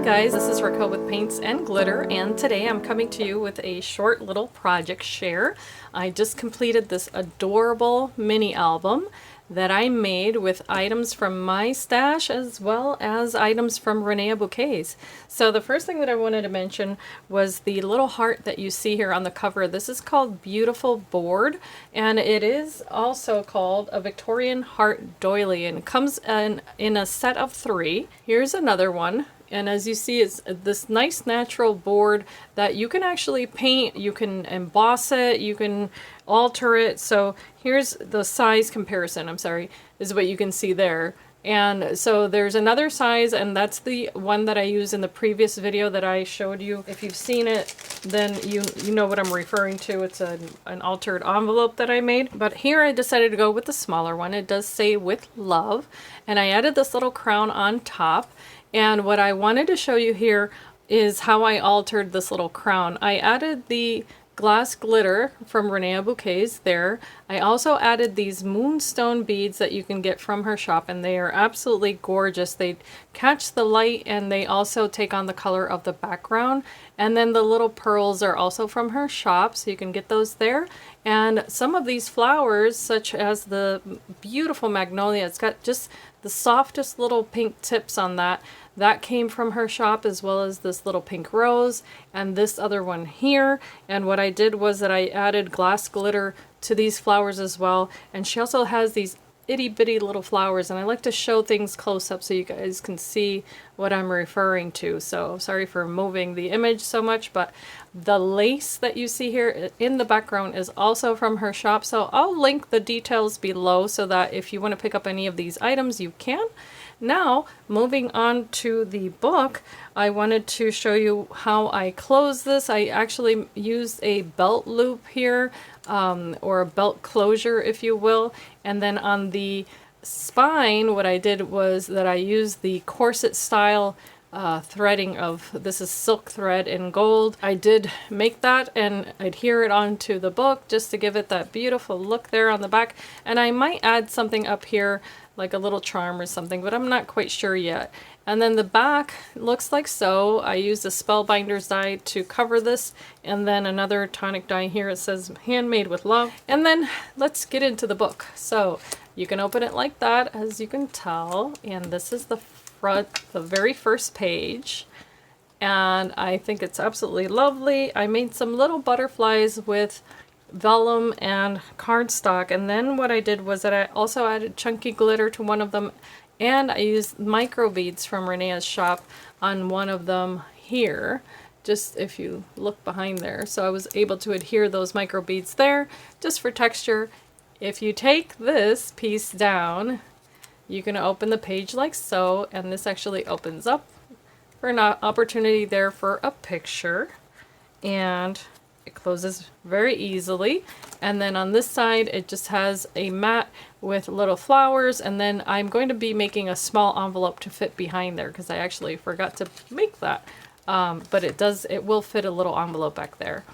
guys, this is Raquel with Paints and Glitter, and today I'm coming to you with a short little project share. I just completed this adorable mini album that I made with items from my stash as well as items from Reneabouquets. So the first thing that I wanted to mention was the little heart that you see here on the cover. This is called Beautiful Board, and it is also called a Victorian heart doily, and it comes in a set of 3. Here's another one. And as you see, it's this nice natural board that you can actually paint, you can emboss it, you can alter it. So here's the size comparison, is what you can see there. And so there's another size, and that's the one that I used in the previous video that I showed you. If you've seen it, then you know what I'm referring to. It's an altered envelope that I made. But here I decided to go with the smaller one. It does say with love. And I added this little crown on top. And what I wanted to show you here is how I altered this little crown. I added the glass glitter from Reneabouquets there. I also added these Moonstone beads that you can get from her shop, and they are absolutely gorgeous. They catch the light and they also take on the color of the background. And then the little pearls are also from her shop, so you can get those there. And some of these flowers, such as the beautiful magnolia, it's got just the softest little pink tips on that. That came from her shop, as well as this little pink rose and this other one here. And what I did was that I added glass glitter to these flowers as well. And she also has these itty bitty little flowers, and I like to show things close up so you guys can see what I'm referring to. So sorry for moving the image so much, but the lace that you see here in the background is also from her shop. So I'll link the details below so that if you want to pick up any of these items, you can. Now, moving on to the book, I wanted to show you how I close this. I actually used a belt loop here, or a belt closure, if you will. And then on the spine, what I did was that I used the corset style threading of, this is silk thread in gold. I did make that and adhere it onto the book just to give it that beautiful look there on the back. And I might add something up here, like a little charm or something, but I'm not quite sure yet. And then the back looks like so. I used a Spellbinders die to cover this, and then another tonic die here. It says handmade with love. And then let's get into the book. So you can open it like that, as you can tell, and this is the front, the very first page. And I think it's absolutely lovely. I made some little butterflies with vellum and cardstock, and then what I did was that I also added chunky glitter to one of them, and I used microbeads from Renee's shop on one of them here, just if you look behind there. So I was able to adhere those microbeads there just for texture. If you take this piece down, you can open the page like so, and this actually opens up for an opportunity there for a picture, and it closes very easily. And then on this side, it just has a mat with little flowers, and then I'm going to be making a small envelope to fit behind there because I actually forgot to make that. But it will fit a little envelope back there.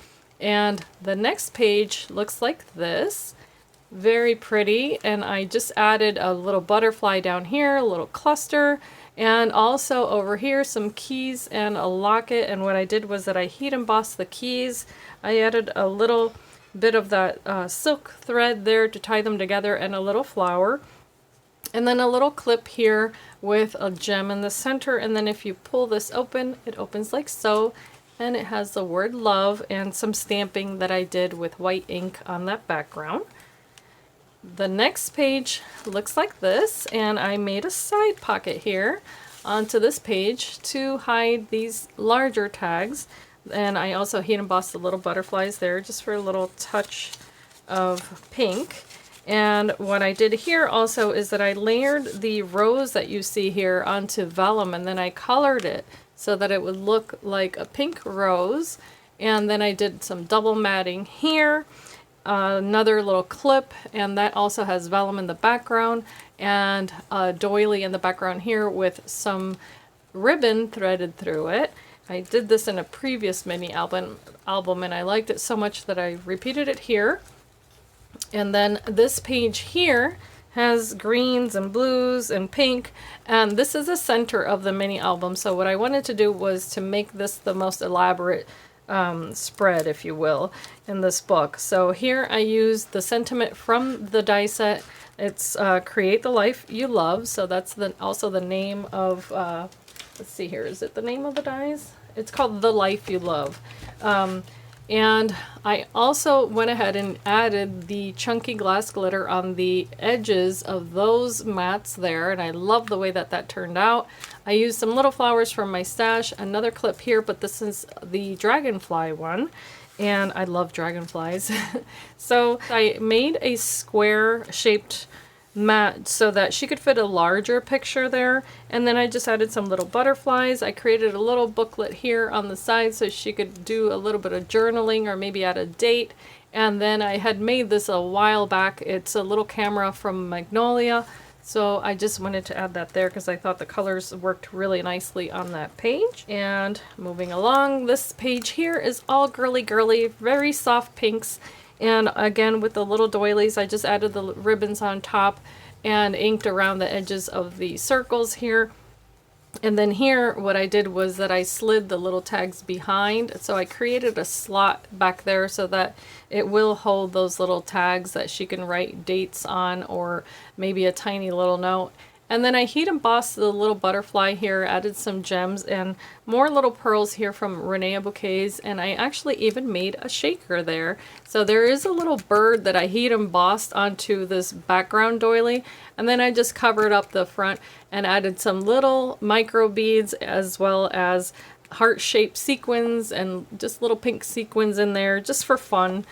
And the next page looks like this. Very pretty, and I just added a little butterfly down here, a little cluster, and also over here some keys and a locket. And what I did was that I heat embossed the keys. I added a little bit of that silk thread there to tie them together, and a little flower, and then a little clip here with a gem in the center. And then if you pull this open, it opens like so, and it has the word love and some stamping that I did with white ink on that background. The next page looks like this, and I made a side pocket here onto this page to hide these larger tags. And I also heat embossed the little butterflies there just for a little touch of pink. And what I did here also is that I layered the rose that you see here onto vellum, and then I colored it so that it would look like a pink rose. And then I did some double matting here. Another little clip, and that also has vellum in the background, and a doily in the background here with some ribbon threaded through it. I did this in a previous mini album, and I liked it so much that I repeated it here. And then this page here has greens and blues and pink, and this is the center of the mini album. So what I wanted to do was to make this the most elaborate spread, if you will, in this book. So here I used the sentiment from the die set. It's Create the Life You Love. So that's also the name of, let's see here, is it the name of the dies? It's called The Life You Love. And I also went ahead and added the chunky glass glitter on the edges of those mats there, and I love the way that that turned out. I used some little flowers from my stash, another clip here, but this is the dragonfly one, and I love dragonflies. So I made a square shaped mat so that she could fit a larger picture there, and then I just added some little butterflies. I created a little booklet here on the side so she could do a little bit of journaling or maybe add a date. And then I had made this a while back. It's a little camera from Magnolia, so I just wanted to add that there because I thought the colors worked really nicely on that page. And moving along, this page here is all girly girly, very soft pinks. And again, with the little doilies, I just added the ribbons on top and inked around the edges of the circles here. And then here, what I did was that I slid the little tags behind. So I created a slot back there so that it will hold those little tags that she can write dates on, or maybe a tiny little note. And then I heat embossed the little butterfly here, added some gems and more little pearls here from Reneabouquets, and I actually even made a shaker there. So there is a little bird that I heat embossed onto this background doily, and then I just covered up the front and added some little micro beads as well as heart-shaped sequins and just little pink sequins in there just for fun,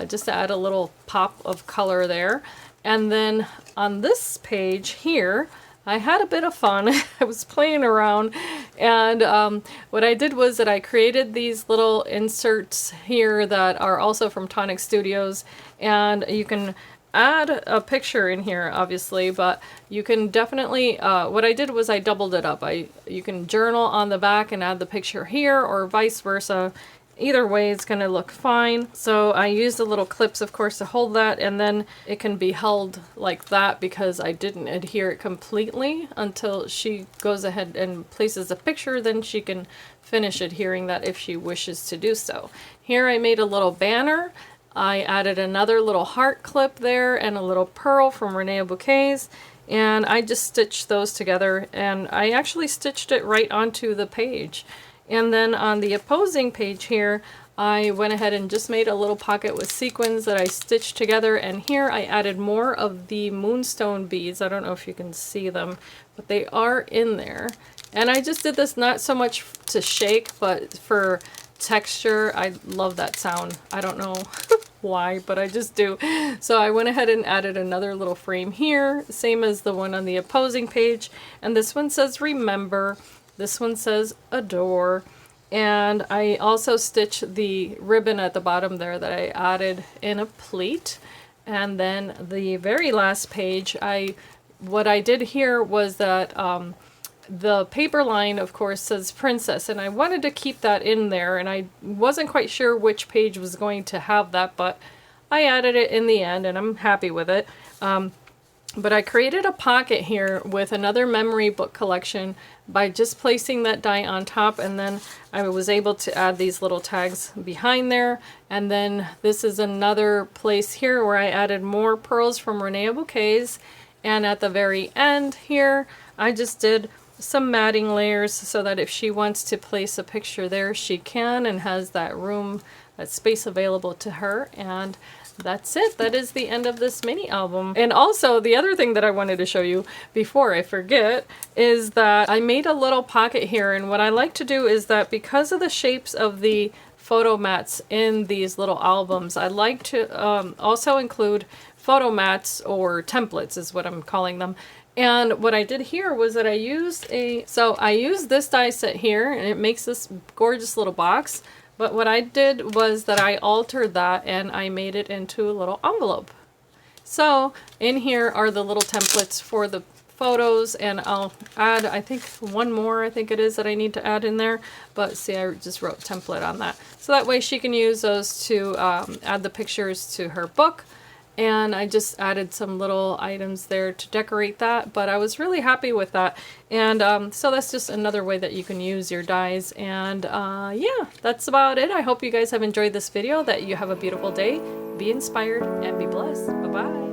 just to add a little pop of color there. And then on this page here, I had a bit of fun. I was playing around, and what I did was that I created these little inserts here that are also from Tonic Studios, and you can add a picture in here obviously, but you can definitely, what I did was I doubled it up. You can journal on the back and add the picture here, or vice versa. Either way, it's going to look fine. So I used the little clips, of course, to hold that, and then it can be held like that because I didn't adhere it completely until she goes ahead and places a picture. Then she can finish adhering that if she wishes to do so. Here I made a little banner. I added another little heart clip there and a little pearl from Reneabouquets, and I just stitched those together, and I actually stitched it right onto the page. And then on the opposing page here, I went ahead and just made a little pocket with sequins that I stitched together, and here I added more of the Moonstone beads. I don't know if you can see them, but they are in there. And I just did this not so much to shake, but for texture. I love that sound. I don't know why, but I just do. So I went ahead and added another little frame here, same as the one on the opposing page. And this one says remember. This one says adore, and I also stitched the ribbon at the bottom there that I added in a pleat. And then the very last page, what I did here was that the paper line, of course, says princess, and I wanted to keep that in there, and I wasn't quite sure which page was going to have that, but I added it in the end, and I'm happy with it. But I created a pocket here with another memory book collection by just placing that die on top, and then I was able to add these little tags behind there. And then this is another place here where I added more pearls from Reneabouquets, and at the very end here I just did some matting layers so that if she wants to place a picture there, she can, and has that room, that space available to her. And that's it. That is the end of this mini album. And also the other thing that I wanted to show you before I forget is that I made a little pocket here, and what I like to do is that because of the shapes of the photo mats in these little albums, I like to also include photo mats, or templates is what I'm calling them. And what I did here was that I used this die set here, and it makes this gorgeous little box. But what I did was that I altered that and I made it into a little envelope. So in here are the little templates for the photos, and I'll add, I think, one more, I think it is, that I need to add in there. But see, I just wrote template on that. So that way she can use those to add the pictures to her book. and I just added some little items there to decorate that, but I was really happy with that. And so that's just another way that you can use your dies. And yeah, that's about it. I hope you guys have enjoyed this video, that you have a beautiful day, be inspired, and be blessed. Bye-bye.